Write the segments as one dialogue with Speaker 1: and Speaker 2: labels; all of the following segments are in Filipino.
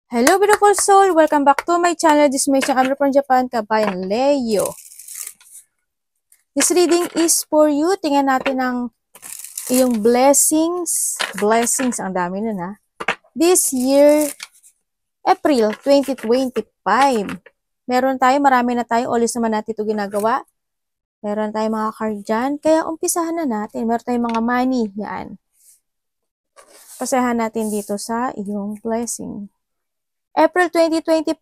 Speaker 1: Hello beautiful soul! Welcome back to my channel. This is Meisha Amber from Japan, Kabayan Leo. This reading is for you. Tingnan natin ang iyong blessings. Blessings, ang dami na na. This year, April 2025. Marami na tayo. Always naman natin ito ginagawa. Meron tayong mga card dyan. Kaya umpisahan na natin. Meron tayong mga money. Yan. Pasahan natin dito sa iyong blessing. April 2025,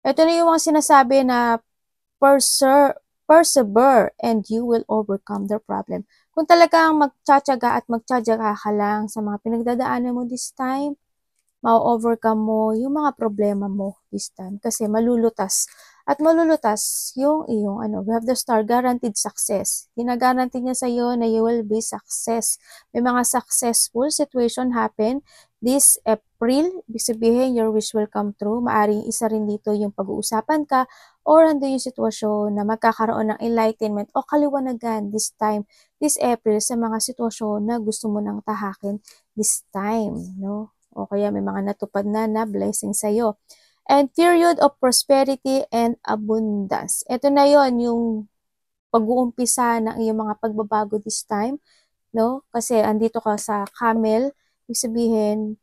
Speaker 1: ito na yung mga sinasabi na persevere and you will overcome the problem. Kung talagang magtsatsaga at magtsatsaga ka lang sa mga pinagdadaanan mo this time, ma-overcome mo yung mga problema mo this time kasi malulutas. At malulutas yung iyong we have the star, guaranteed success. Ginagaranti niya sa iyo na you will be success. May mga successful situation happen this April. Ibig sabihin, your wish will come true. Maaring isa rin dito yung pag-uusapan ka or ando yung sitwasyon na magkakaroon ng enlightenment o kaliwanagan this time, this April, sa mga sitwasyon na gusto mo nang tahakin this time, no? O kaya may mga natupad na blessing sa iyo. And period of prosperity and abundance. Ito na yon yung pag-uumpisa ng iyong mga pagbabago this time, no? Kasi andito ka sa camel, ibig sabihin,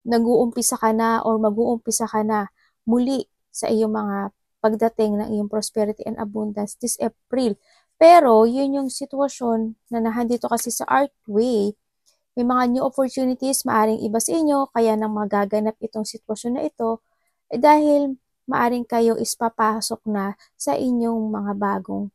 Speaker 1: nag-uumpisa ka na or mag-uumpisa ka na muli sa iyong mga pagdating ng iyong prosperity and abundance this April. Pero, yun yung sitwasyon na nahandito kasi sa Archway. May mga new opportunities, maaring iba sa inyo, kaya nang magaganap itong sitwasyon na ito, dahil maaring kayo is papasok na sa inyong mga bagong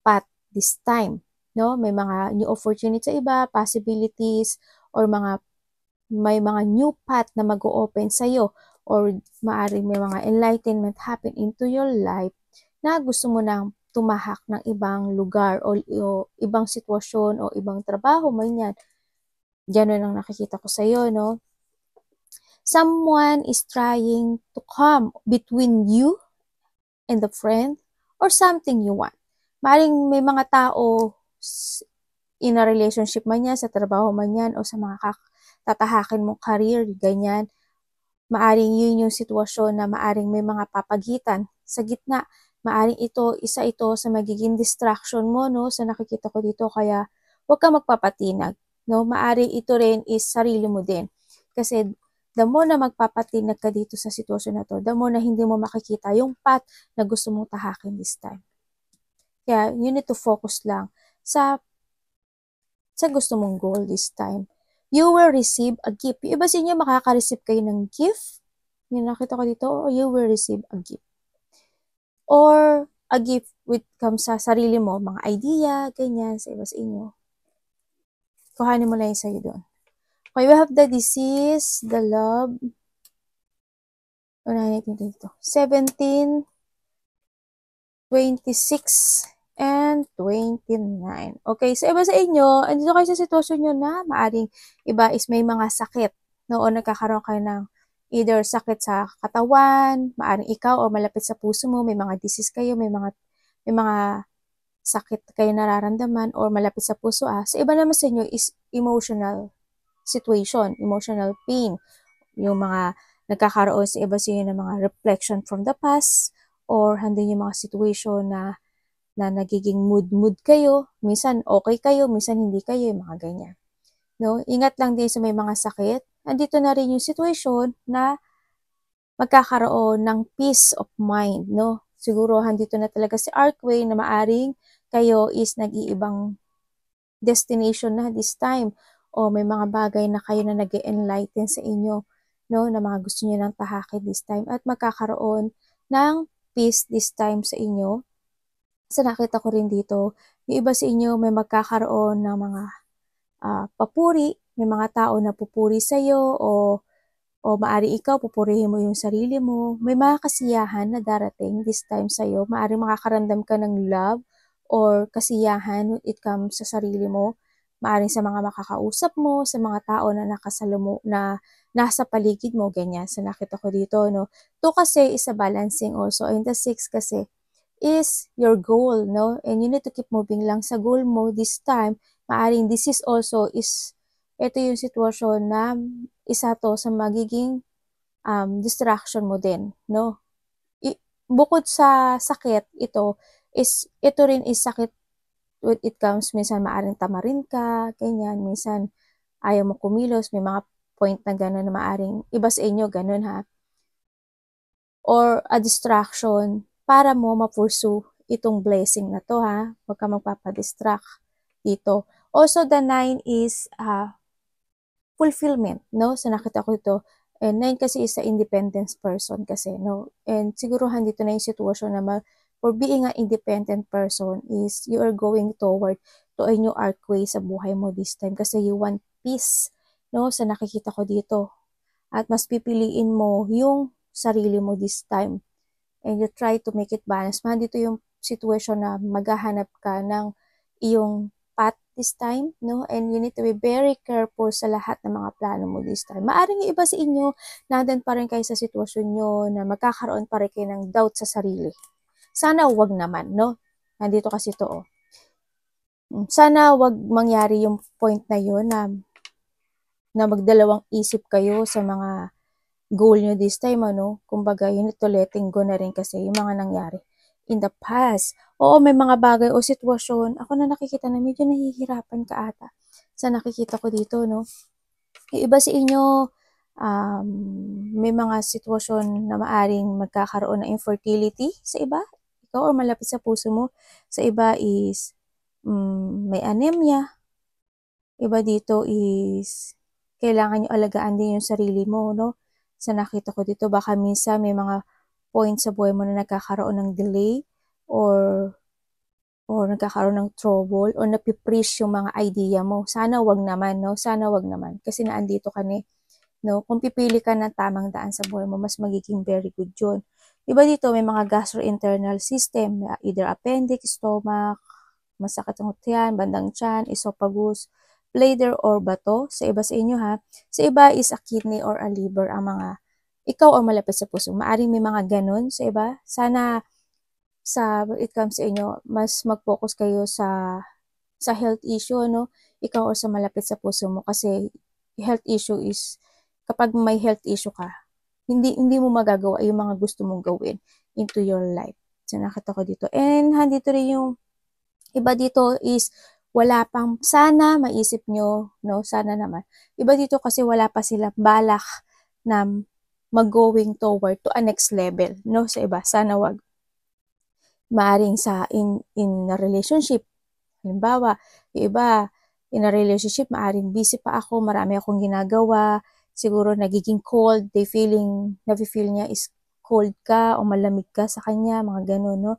Speaker 1: path this time. No? May mga new opportunities sa iba, possibilities, or may mga new path na mag-o-open sa iyo, or maaring may mga enlightenment happen into your life na gusto mo nang tumahak ng ibang lugar o ibang sitwasyon o ibang trabaho, man yan. Diyan ang nakikita ko sa iyo, no? Someone is trying to come between you and the friend or something you want. Maring may mga tao in a relationship man yan, sa trabaho man yan, o sa mga tatahakin mong career, ganyan. Maaring yun yung sitwasyon na maaring may mga papagitan sa gitna. Maaring isa ito sa magiging distraction mo, no, sa nakikita ko dito, kaya huwag kang magpapatinag, no. Maaring ito rin is sarili mo din. Kasi the more na magpapatinag ka dito sa sitwasyon na to, the more na hindi mo makikita yung path na gusto mong tahakin this time. Kaya you need to focus lang sa gusto mong goal this time. You will receive a gift. Yung iba sa inyo, makaka-receive kayo ng gift. Yung nakita ko dito, you will receive a gift. Or a gift with comes sa sarili mo, mga idea, ganyan, sa iba sa inyo. Kuhanin mo lang yung sa'yo doon. Okay, we have the disease, the love. Unahin natin dito. 17, 26, and 29. Okay, so iba sa inyo, andito kayo sa sitwasyon nyo na maaring iba is may mga sakit. Noon nagkakaroon kayo ng either sakit sa katawan, maaring ikaw o malapit sa puso mo, may mga disease kayo, may mga sakit kayo nararamdaman or malapit sa puso. So iba naman sa inyo is emotional situation, emotional pain, yung mga nagkakaroon sa iba sa inyo ng mga reflection from the past, or handin yung mga situation na nagiging mood kayo, minsan okay kayo, minsan hindi kayo, yung mga ganyan. No? Ingat lang din sa may mga sakit. Andito na rin yung situation na magkakaroon ng peace of mind, no? Siguro handito na talaga si Archway na maaring kayo is nag-iibang destination na this time, o may mga bagay na kayo na nag-enlighten sa inyo, no, na mga gusto niyo nang tahakin this time, at magkakaroon ng peace this time sa inyo. Sa nakita ko rin dito, yung iba sa inyo may magkakaroon ng mga papuri, may mga tao na pupuri sa iyo, o maari ikaw pupurihin mo yung sarili mo. May mga kasiyahan na darating this time sa iyo. Maari makakaramdam ka ng love or kasiyahan when it comes sa sarili mo. Maaring sa mga makakausap mo, sa mga tao na nakasalo na nasa paligid mo, ganyan. So nakita ko dito, no. 2 kasi is a balancing also, and the 6 kasi is your goal, no. And you need to keep moving lang sa goal mo this time. Maaring this is also is ito yung sitwasyon na isa to sa magiging distraction mo din, no? Bukod sa sakit, ito rin is sakit when it comes, minsan maaring tamarin ka, ganyan, minsan ayaw mo kumilos, may mga point na gano'n na maaring iba sa inyo, gano'n ha, or a distraction para mo ma-pursue itong blessing na to ha, huwag ka magpapadistract dito. Also, the 9 is fulfillment, no? So, nakita ko ito. And 9 kasi is a independence person kasi, no? And siguro dito na yung sitwasyon na for being an independent person is you are going toward to a new arcway sa buhay mo this time kasi you want peace, no? Sa nakikita ko dito. At mas pipiliin mo yung sarili mo this time. And you try to make it balance. Dito yung situation na maghahanap ka ng iyong path this time, no? And you need to be very careful sa lahat ng mga plano mo this time. Maaring yung iba sa inyo, nandun pa rin kayo sa sitwasyon nyo na magkakaroon pa rin kayo ng doubt sa sarili. Sana wag naman, no? Nandito kasi ito, oh. Sana wag mangyari yung point na yun na magdalawang isip kayo sa mga goal nyo this time, ano? Kumbaga, you need to letting go na rin kasi yung mga nangyari in the past. Oo, may mga bagay o sitwasyon, ako na nakikita na medyo nahihirapan ka ata sa nakikita ko dito, no? Yung iba sa inyo, may mga sitwasyon na maaring magkakaroon ng infertility sa iba, ikaw or malapit sa puso mo. Sa iba is may anemia. Iba dito is kailangan nyo alagaan din yung sarili mo, no? Sa nakita ko dito, baka minsan may mga points sa buhay mo na nagkakaroon ng delay or nagkakaroon ng trouble or napipreach yung mga idea mo. Sana wag naman, no? Sana wag naman. Kasi naandito ka ni, no? Kung pipili ka ng tamang daan sa buhay mo, mas magiging very good yun. Iba dito, may mga gastrointestinal system, either appendix, stomach, masakit ang tiyan, bandang tiyan, esophagus, bladder or bato. Sa iba sa inyo ha. Sa iba is a kidney or a liver ang mga ikaw ang malapit sa puso. Maaring may mga ganun sa iba. Sana it comes sa inyo, mas mag-focus kayo sa health issue, no? Ikaw o sa malapit sa puso mo kasi health issue is kapag may health issue ka, hindi mo magagawa yung mga gusto mong gawin into your life. So nakita ko dito. And dito rin yung iba dito is wala pang, sana maisip nyo, no? Sana naman. Iba dito kasi wala pa sila balak na mag-going toward to a next level, no? Sa iba, sana wag. Maaring sa in a relationship, halimbawa, yung iba, in a relationship, maaring busy pa ako, marami akong ginagawa, siguro nagiging cold, nafe-feel niya is cold ka o malamig ka sa kanya, mga ganun, no?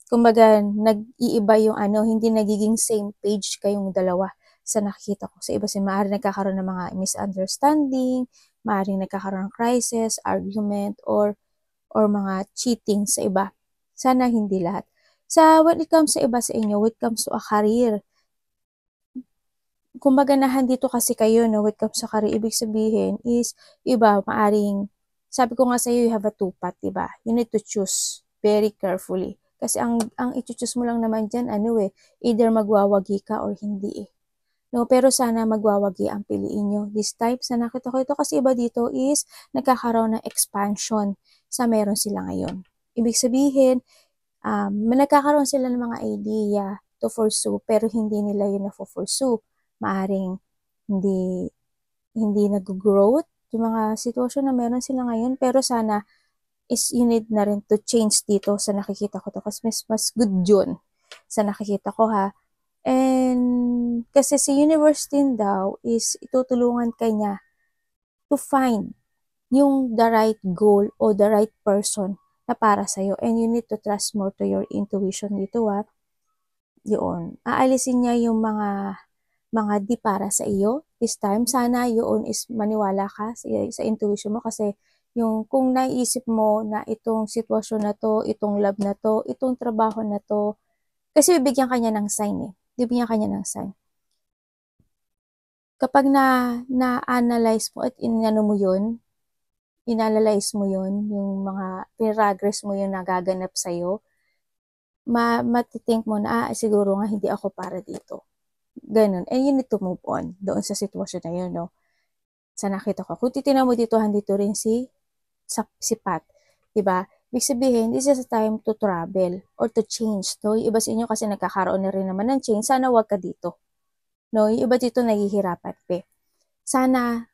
Speaker 1: Kumbaga, nag-iiba yung hindi nagiging same page kayong dalawa sa nakikita ko. Sa iba maaaring nagkakaroon ng mga misunderstanding, maaaring nagkakaroon ng crisis, argument, or mga cheating sa iba. Sana hindi lahat. When it comes sa iba sa inyo, when it comes to a career, kumbaga dito kasi kayo, no, when it comes sa career, ibig sabihin is, iba, maaring, sabi ko nga sa iyo, you have a two-path, diba? You need to choose very carefully. Kasi ang i-choose mo lang naman dyan, either magwawagi ka or hindi No, pero sana magwawagi ang piliin nyo. This time, sa nakita ko ito kasi iba dito is nagkakaroon ng expansion sa meron sila ngayon. Ibig sabihin, nagkakaroon sila ng mga idea to pursue pero hindi nila yun na-pursue. Maaring hindi nag-growth yung mga sitwasyon na meron sila ngayon pero sana is you need na rin to change dito sa nakikita ko to kasi mas good yun sa nakikita ko ha. And kasi si universe din daw is itutulungan ka niya to find yung the right goal o the right person na para sa'yo. And you need to trust more to your intuition dito ha. Yun. Aalisin niya yung mga di para sa iyo this time. Sana yun is maniwala ka sa intuition mo kasi yung kung naisip mo na itong sitwasyon na to, itong love na to, itong trabaho na to, kasi bibigyan ka niya ng sign Bibigyan ka niya ng sign. Kapag na-analyze mo at inanalyze mo yun, yung mga progress mo yung nagaganap sa'yo, matitink mo na, siguro nga hindi ako para dito. Ganun. And you need to move on doon sa sitwasyon na yun, no? Sa nakita ko. Kung titignan mo dito, andito rin si Pat. Diba? Ibig sabihin, this is a time to travel or to change. No? Yung iba sa inyo kasi nagkakaroon na rin naman ng change. Sana wag ka dito. No? Yung iba dito naghihirapan pa. Sana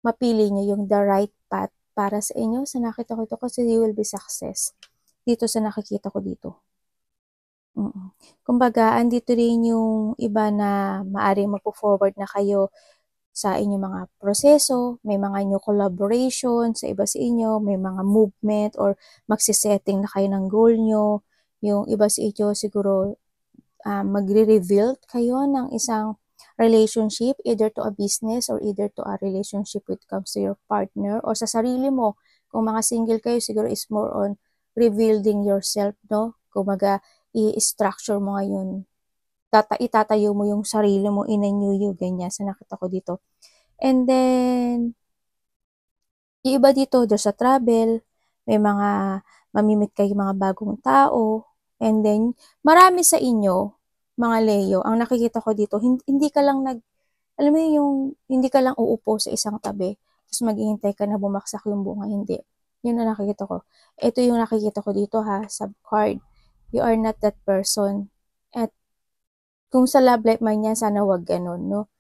Speaker 1: mapili nyo yung the right path para sa inyo. Sa nakita ko ito kasi you will be success. Dito sa nakikita ko dito. Kumbaga, andito rin yung iba na maaaring magpo-forward na kayo sa inyong mga proseso, may mga new collaboration sa iba sa inyo, may mga movement or magsisetting na kayo ng goal nyo. Yung iba sa inyo siguro magre-reveal kayo ng isang relationship either to a business or either to a relationship when it comes to your partner or sa sarili mo. Kung mga single kayo, siguro is more on revealing yourself, no? Kumaga, i-structure mo ngayon. Itatayo mo yung sarili mo in a new you, ganyan. Sa nakita ko dito. And then, yung iba dito, there's a travel, may mga mamimit kayo mga bagong tao, and then, marami sa inyo, mga Leo, ang nakikita ko dito, hindi ka lang alam mo yung, hindi ka lang uupo sa isang tabi, tapos maghihintay ka na bumaksak yung bunga, hindi. Yun ang nakikita ko. Ito yung nakikita ko dito ha, sa card. You are not that person. At kung sa love life man yan, sana wag ganun, no?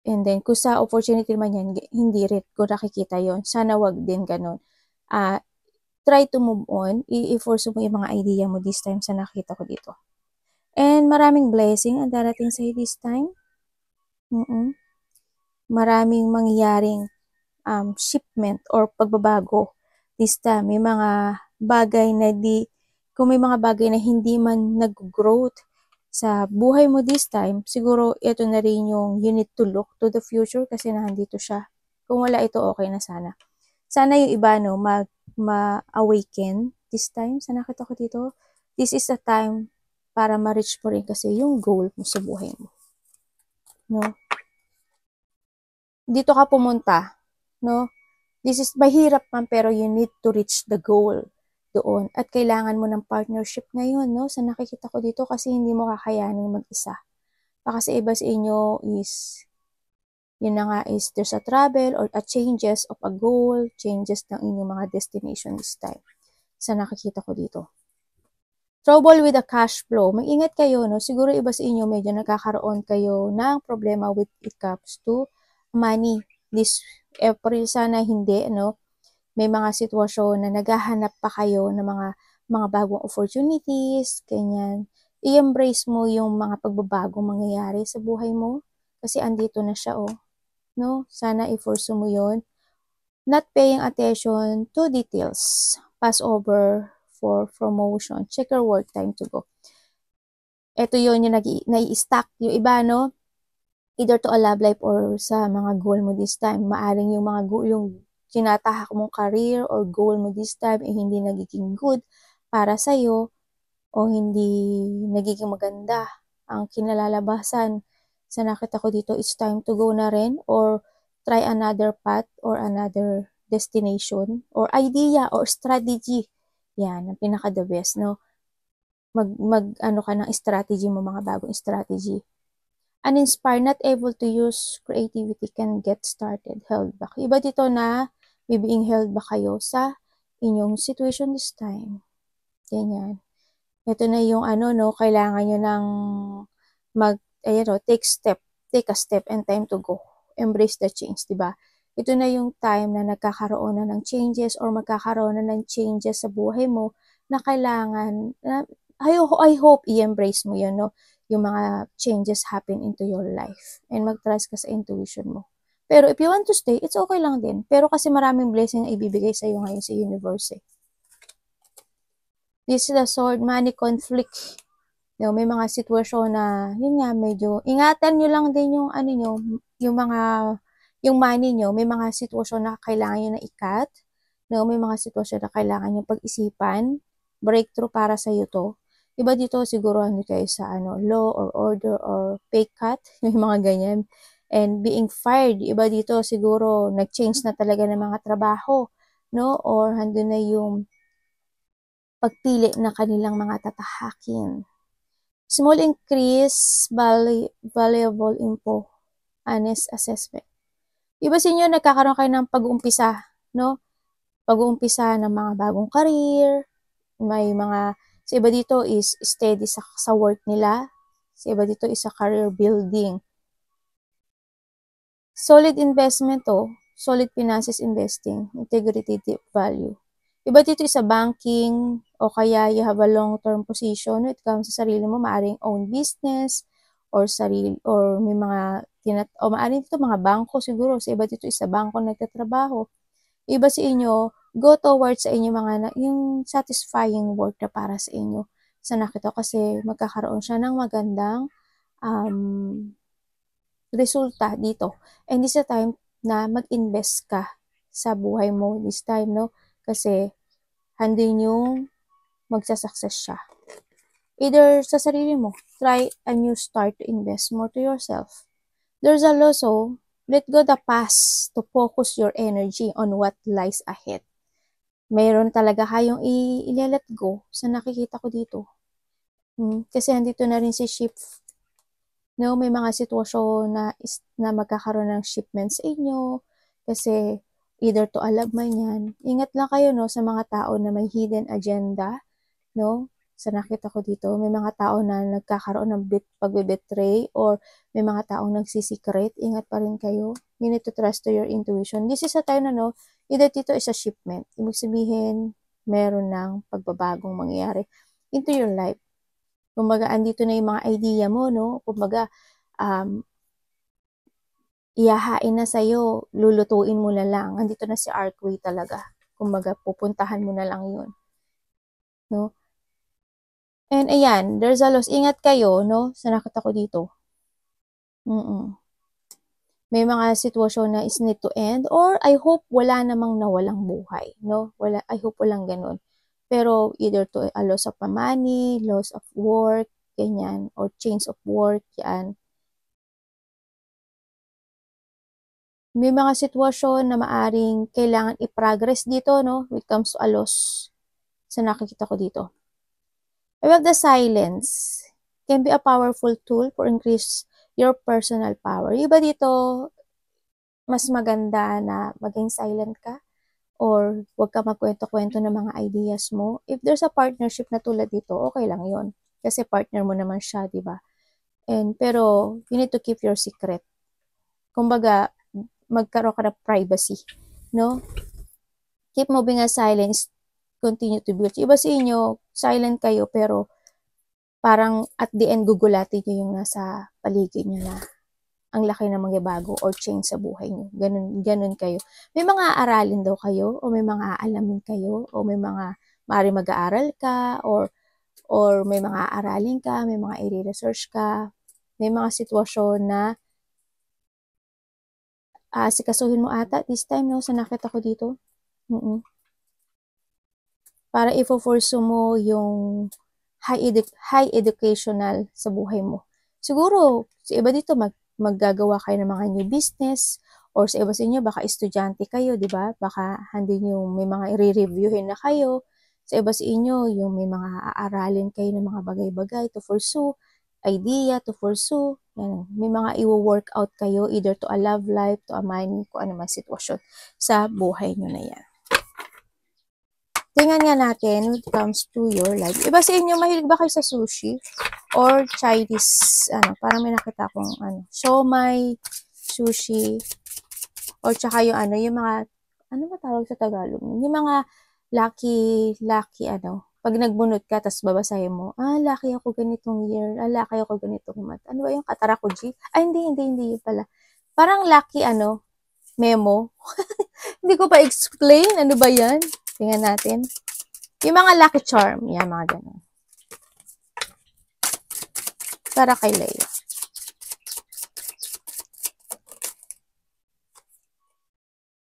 Speaker 1: And then, kung sa opportunity man yan, hindi rin ko nakikita yon. Sana wag din ganun. Try to move on. I-force mo yung mga idea mo this time sa nakita ko dito. And maraming blessing ang darating sa'yo this time. Maraming mangyayaring shipment or pagbabago this time. May mga bagay na kung may mga bagay na hindi man nag-growth sa buhay mo this time, siguro ito na rin yung you need to look to the future kasi nandito siya. Kung wala ito, okay na sana. Sana yung iba, no, ma-awaken this time. Sa nakita ko dito, this is a time para ma-reach mo rin kasi yung goal mo sa buhay mo. No? Dito ka pumunta, no? This is mahirap man pero you need to reach the goal doon. At kailangan mo ng partnership ngayon, no? Sa nakikita ko dito kasi hindi mo kakayanin mag-isa. Baka sa iba sa inyo is, yun na nga is there's a travel or a changes of a goal, changes ng inyong mga destination this time. Sa nakikita ko dito. Trouble with the cash flow. Mag-ingat kayo, no? Siguro iba sa inyo medyo nagkakaroon kayo ng problema with it comes to money. This April sana hindi, no? May mga sitwasyon na naghahanap pa kayo ng mga bagong opportunities, ganyan. I-embrace mo yung mga pagbabagong mangyayari sa buhay mo kasi andito na siya, oh. No? Sana i-force mo yon. Not paying attention to details. Pass over for promotion. Check your work, time to go. Ito yun yung nai-stack. Yung iba, no? Either to a love life or sa mga goal mo this time. Maaring yung mga goal, yung kinatahak mong career or goal mo this time hindi nagiging good para sa'yo o hindi nagiging maganda ang kinalalabasan. Sa nakita ko dito, it's time to go na rin or try another path or another destination or idea or strategy. Yan, ang pinaka-the best, no? Ano ka ng strategy mo, mga bagong strategy. Uninspired, not able to use creativity can get started, held back. Iba dito na being held back kayo sa inyong situation this time. Ganyan. Ito na yung no, kailangan nyo ng take a step and time to go. Embrace the change, diba? Ito na yung time na nagkakaroon na ng changes or magkakaroon na ng changes sa buhay mo na kailangan, I hope i-embrace mo yun, no? Yung mga changes happen into your life and mag-trust ka sa intuition mo. Pero if you want to stay, it's okay lang din. Pero kasi maraming blessing na ibibigay sa iyo ngayon sa universe. This is the sword, money conflict. May mga sitwasyon na, yun nga, medyo, ingatan nyo lang din yung, yung money nyo. May mga sitwasyon na kailangan nyo na i-cut. May mga sitwasyon na kailangan nyo pag-isipan. Breakthrough para sa iyo to. Iba dito, siguro, kayo sa, law or order or pay cut. Yung mga ganyan. And being fired, iba dito, siguro, nag-change na talaga ng mga trabaho. No? Or, handun na yung pagpili na kanilang mga tatahakin. Small increase, valuable info, honest assessment. Iba sa inyo, nagkakaroon kayo ng pag-uumpisa, no? Pag-uumpisa ng mga bagong career, may mga, sa iba dito is steady sa work nila, sa iba dito is sa career building. Solid investment to, solid finances investing, integrity, deep value. Iba dito is sa banking, o kaya you have a long-term position, it comes sa sarili mo, maaring own business, or sarili, or may mga, o maaring dito mga bangko siguro, sa iba dito is sa bangko nagtatrabaho. Iba sa inyo, go towards sa inyo mga, yung satisfying work na para sa inyo. Sa nakita kasi magkakaroon siya ng magandang resulta dito. And this is the time na mag-invest ka sa buhay mo this time, no? Kasi handin yung magsasucess siya. Either sa sarili mo, try a new start to invest more to yourself. There's also, let go the past to focus your energy on what lies ahead. Mayroon talaga kayong i-let go sa nakikita ko dito. Kasi andito na rin si shift. No, may mga sitwasyon na magkakaroon ng shipments sa inyo kasi either to alag man yan. Ingat lang kayo, no, sa mga tao na may hidden agenda, no? Sa nakita ko dito, may mga tao na nagkakaroon ng pagbe-betray or may mga taong nagsisikret. Ingat pa rin kayo. You need to trust to your intuition. This is a time na, no, either dito is a shipment. Ibig sabihin, meron ng pagbabagong mangyayari into your life. Kumbaga, andito na yung mga idea mo, no? Kumbaga, iyahain na sa'yo, lulutuin mo na lang. Andito na si Arkway talaga. Kumbaga, pupuntahan mo na lang yun. No? And ayan, there's a loss. Ingat kayo, no? Sa nakita ko dito. May mga sitwasyon na is need to end or I hope wala namang nawalang buhay, no? I hope walang ganun. Pero either to a loss of money, loss of work, ganyan, or change of work, yan. May mga sitwasyon na maaring kailangan i-progress dito, no? When it comes to a loss sa nakikita ko dito. I have the silence can be a powerful tool for increase your personal power. Iba dito, mas maganda na maging silent ka or huwag ka magkwento-kwento ng mga ideas mo. If there's a partnership na tulad dito, okay lang yon. Kasi partner mo naman siya, di ba? Pero you need to keep your secret. Kumbaga, magkaroon ka ng privacy, no? Keep moving as silence, continue to build. Iba sa inyo, silent kayo, pero parang at the end, gugulatin nyo yung nasa paligid nyo na ang laki ng magbabago or change sa buhay nyo. Ganun kayo. May mga aralin daw kayo, o may mga aalamin kayo, o may mga maaari mag-aaral ka, or may mga aralin ka, may mga i-research ka, may mga sitwasyon na sikasuhin mo ata this time, no, sa nakita ko dito. Para i-force mo yung high educational sa buhay mo. Siguro, sa iba dito, maggagawa kayo ng mga new business, or sa iba sa inyo, baka estudyante kayo, di ba? Baka handin yung may mga i-reviewin na kayo. Sa iba sa inyo, yung may mga aaralin kayo ng mga bagay-bagay to pursue, idea to pursue. Yan. May mga i-work out kayo either to a love life, to a money, kung ano man sitwasyon sa buhay nyo na yan. Tingnan nga natin when it comes to your life. Iba sa inyo, mahilig ba kayo sa sushi? Or Chinese, parang may nakita akong, siomai, sushi, or tsaka yung yung mga, ano ba tawag sa Tagalog? Yung mga lucky, pag nagbunot ka, tas babasahin mo, lucky ako ganitong year, lucky ako ganitong month. Ano ba yung katarakuji? Hindi yun pala. Parang lucky, memo. Hindi ko pa explain, ano ba yan? Tingnan natin. Yung mga lucky charm. Yan, mga ganun. Para kay Leia.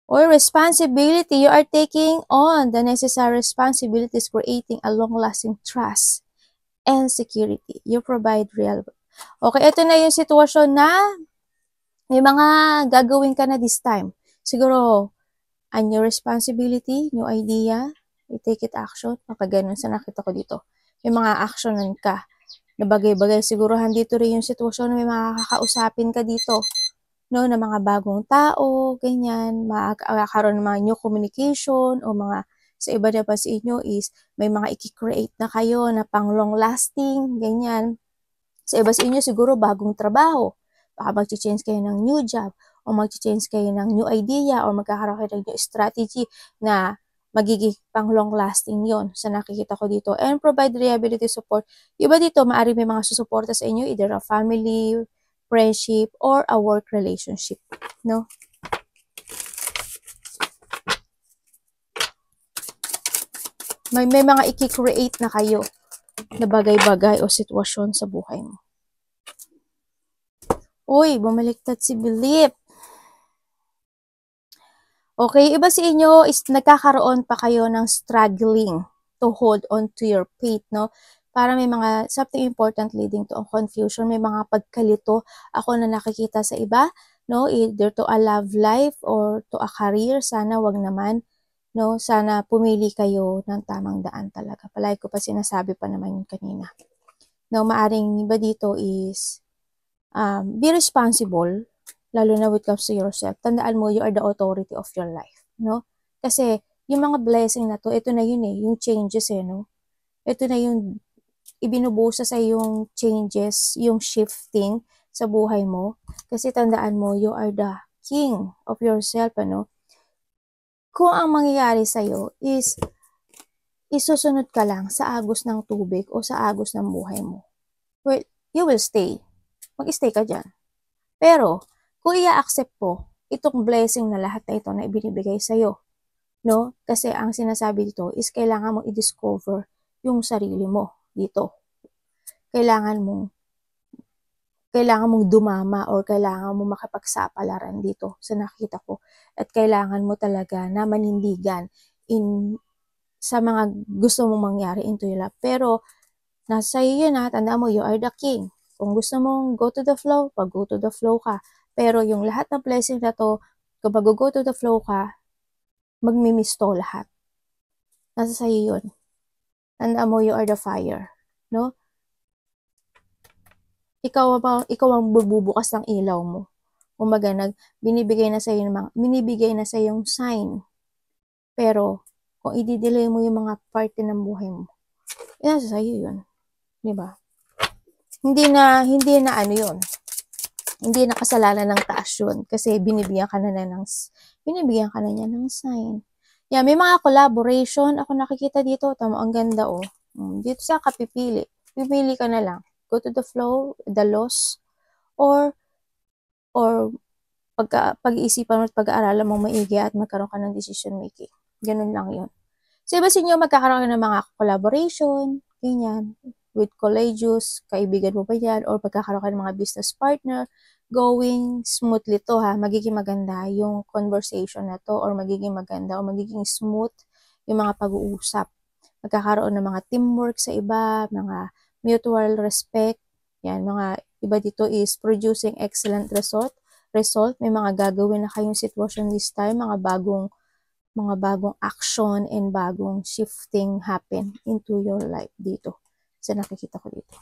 Speaker 1: Or responsibility. You are taking on the necessary responsibilities, creating a long-lasting trust and security. You provide real. Okay, ito na yung sitwasyon na may mga gagawin ka na this time. Siguro, a new responsibility, new idea, you take it action. Kapag ganun sa nakita ko dito. May mga actionan ka na bagay-bagay. Siguro, handito rin yung sitwasyon na may mga kakausapin ka dito. no, na mga bagong tao, ganyan, makakaroon ng mga new communication o mga sa iba na pa sa inyo is may mga i-create na kayo na pang long lasting, ganyan. Sa iba sa inyo siguro bagong trabaho, baka mag-change kayo ng new job o mag-change kayo ng new idea or magkakaroon kayo ng new strategy na magiging pang long lasting yon sa nakikita ko dito. And provide reliability support. Iba dito, maari may mga susuporta sa inyo, either a family, friendship, or a work relationship. No? May mga i-create na kayo na bagay-bagay o sitwasyon sa buhay mo. Uy, bumaliktad si Bilip. Okay, iba sa inyo is nagkakaroon pa kayo ng struggling to hold on to your faith, no? Para may mga something important leading to a confusion, may mga pagkalito ako na nakikita sa iba, no? Either to a love life or to a career, sana wag naman, no? Sana pumili kayo ng tamang daan talaga. Palagi ko pa sinasabi pa naman yun kanina. No, maaring iba dito is be responsible, lalo na when it comes to yourself. Tandaan mo, you are the authority of your life, no? Kasi, yung mga blessing na to, ito na yun yung changes no? Ito na yung ibinubusa sa yung changes, yung shifting sa buhay mo. Kasi tandaan mo, you are the king of yourself, Kung ang mangyayari sa'yo is, isusunod ka lang sa agos ng tubig o sa agos ng buhay mo, well, you will stay. Mag-stay ka dyan. Pero, kung i-accept po itong blessing na lahat na ito na ibinibigay sa'yo, no? Kasi ang sinasabi dito is kailangan mong i-discover yung sarili mo dito. Kailangan mong dumama or kailangan mong makipagsapalaran dito sa nakita ko. At kailangan mo talaga na manindigan sa mga gusto mong mangyari into your life. Pero, nasa iyo yun tandaan mo, you are the king. Kung gusto mong go to the flow, go to the flow ka. Pero yung lahat ng blessing na to, kung go to the flow ka, magmimisto lahat. Nasa sa'yo yun. Tandaan mo, you are the fire. No? Ikaw ang bububukas ng ilaw mo. Kumaga, binibigay na sa yung sign. Pero, kung i-delay mo yung mga parte ng buhay mo, nasa sa'yo yun. Diba? Hindi na yun. Hindi na kasalanan ng taas yun. Kasi binibigyan ka na niya ng sign. Yeah, may mga collaboration. Ako nakikita dito. Tama, ang ganda Dito sa kapipili. Pipili ka na lang. Go to the flow, the loss, or pag-iisipan mo at pag-aaralan mo maigi at magkaroon ka ng decision making. Ganun lang yun. So, iba sa inyo magkakaroon ng mga collaboration, ganyan, with collegios, kaibigan mo ba yan, or pagkakaroon ka ng mga business partner, going smoothly to magiging maganda yung conversation na to, or magiging maganda, or magiging smooth yung mga pag-uusap. Magkakaroon ng mga teamwork sa iba, mga mutual respect, yan, mga iba dito is producing excellent result, may mga gagawin na kayong sitwasyon this time, mga bagong action and bagong shifting happen into your life dito. So, nakikita ko dito.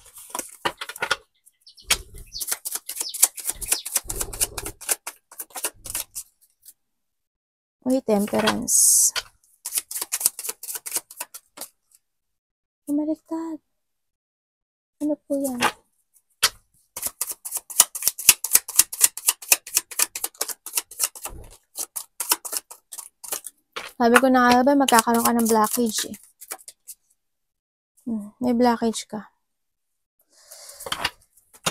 Speaker 1: Uy, temperance. Bumaliktad. Ano po yan? Sabi ko na nga ba, magkakaroon ka ng blockage May blockage ka.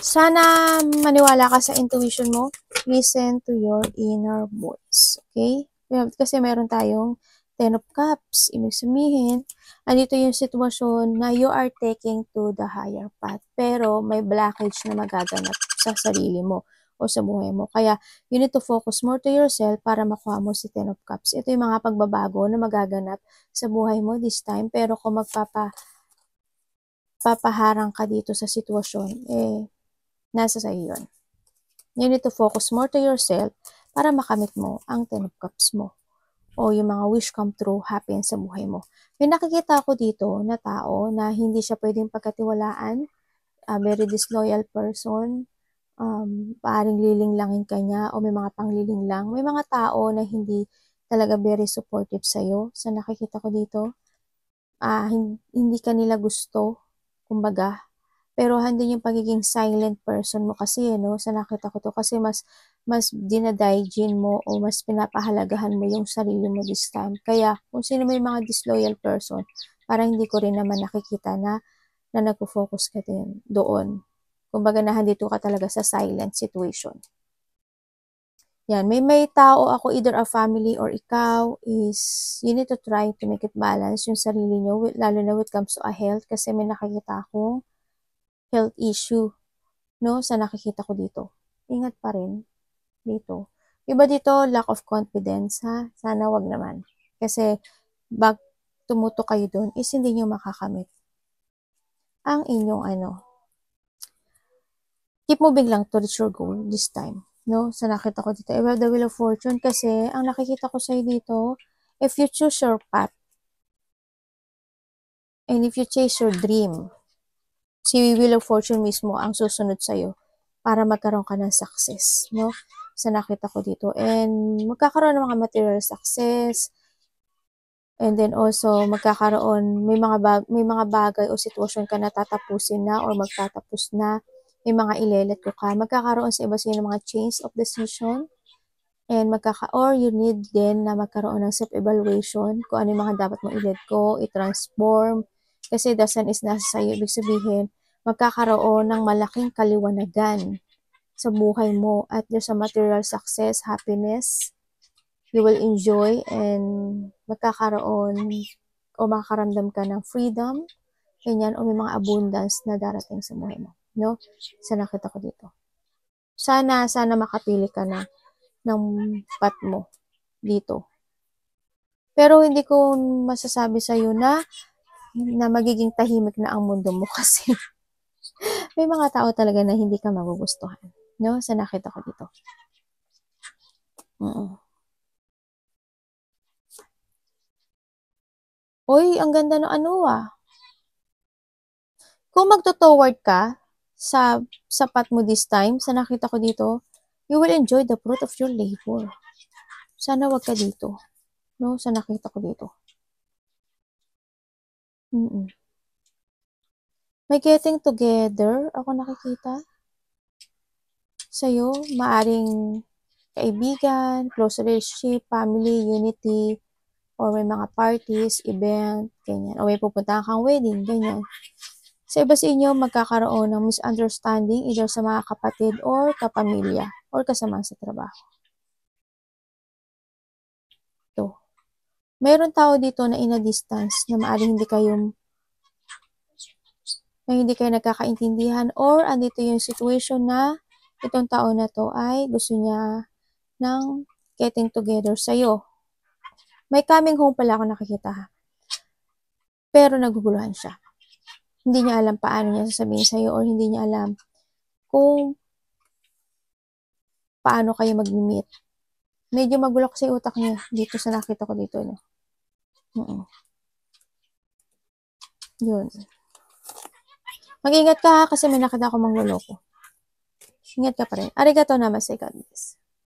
Speaker 1: Sana maniwala ka sa intuition mo. Listen to your inner voice. Okay? Kasi meron tayong 10 of Cups. Ibig sabihin, andito yung sitwasyon na you are taking to the higher path. Pero may blockage na magaganap sa sarili mo o sa buhay mo. Kaya, you need to focus more to yourself para makuha mo si 10 of Cups. Ito yung mga pagbabago na magaganap sa buhay mo this time. Pero kung papaharang ka dito sa sitwasyon, nasa sa'yo yun. You need to focus more to yourself para makamit mo ang 10 of Cups mo. O yung mga wish come true happen sa buhay mo. May nakikita ako dito na tao na hindi siya pwedeng pagkatiwalaan, a very disloyal person, Paring lilinglangin ka niya o may mga panglilinglang. May mga tao na hindi talaga very supportive sa'yo sa nakikita ko dito. Hindi ka nila gusto, kumbaga. Pero andun yung pagiging silent person mo kasi, no? Sa nakita ko to kasi mas dinadaijin mo o mas pinapahalagahan mo yung sarili mo this time. Kaya kung sino may mga disloyal person, parang hindi ko rin naman nakikita na nagpo-focus ka din doon. Kumbaga nahandito ka talaga sa silent situation. Yan, may tao ako, either a family or ikaw, is you need to try to make it balance yung sarili nyo, lalo na when it comes to a health, kasi may nakikita akong health issue, no, sa nakikita ko dito. Ingat pa rin dito. Iba dito, lack of confidence, ha? Sana wag naman. Kasi, bag tumuto kayo doon, is hindi nyo makakamit ang inyong keep moving lang towards your goal this time. No? Sa nakita ko dito, about the Wheel of Fortune, kasi ang nakikita ko sa'yo dito, if you choose your path, and if you chase your dream, si Wheel of Fortune mismo ang susunod sa'yo para magkaroon ka ng success, no? Sa nakita ko dito. And magkakaroon ng mga material success, and then also magkakaroon, may mga bagay o sitwasyon ka na tatapusin na or magtatapos na, may mga ilelet ko ka, magkakaroon sa iba sa'yo ng mga change of decision, and or you need din na magkaroon ng self-evaluation kung ano yung mga dapat mong i-let go, i-transform, kasi the sun is nasa sa'yo, ibig sabihin, magkakaroon ng malaking kaliwanagan sa buhay mo at there's a material success, happiness, you will enjoy, and magkakaroon o makakaramdam ka ng freedom, ganyan, o may mga abundance na darating sa buhay mo, no? Sa nakita ko dito. Sana makapili ka na ng path mo dito. Pero hindi ko masasabi sa'yo na magiging tahimik na ang mundo mo kasi may mga tao talaga na hindi ka magugustuhan, no? Sa nakita ko dito. Uy, ang ganda ng Kung magto-toward ka sa path mo this time, sa nakita ko dito, you will enjoy the fruit of your labor. Sana wag ka dito. No? Sa nakita ko dito. May getting together, ako nakikita. Sa'yo, maaring kaibigan, close relationship, family, unity, or may mga parties, event, ganyan. O may pupuntahan kang wedding, ganyan. Sa iba sa inyo, magkakaroon ng misunderstanding either sa mga kapatid or kapamilya or kasama sa trabaho. Ito. Mayroon tao dito na in a distance na maaring hindi kayo nagkakaintindihan, or andito yung situation na itong tao na to ay gusto niya ng getting together sa'yo. May coming home pala ako nakikita, ha? Pero naguguluhan siya. Hindi niya alam paano niya sasabihin sa'yo, or hindi niya alam kung paano kayo mag-meet. Medyo magulo kasi utak niya dito sa nakita ko dito, no? Yun. Mag-ingat ka, ha, kasi may nakita ako mangloloko. Ingat ka pa rin. Arigato namaste, God bless.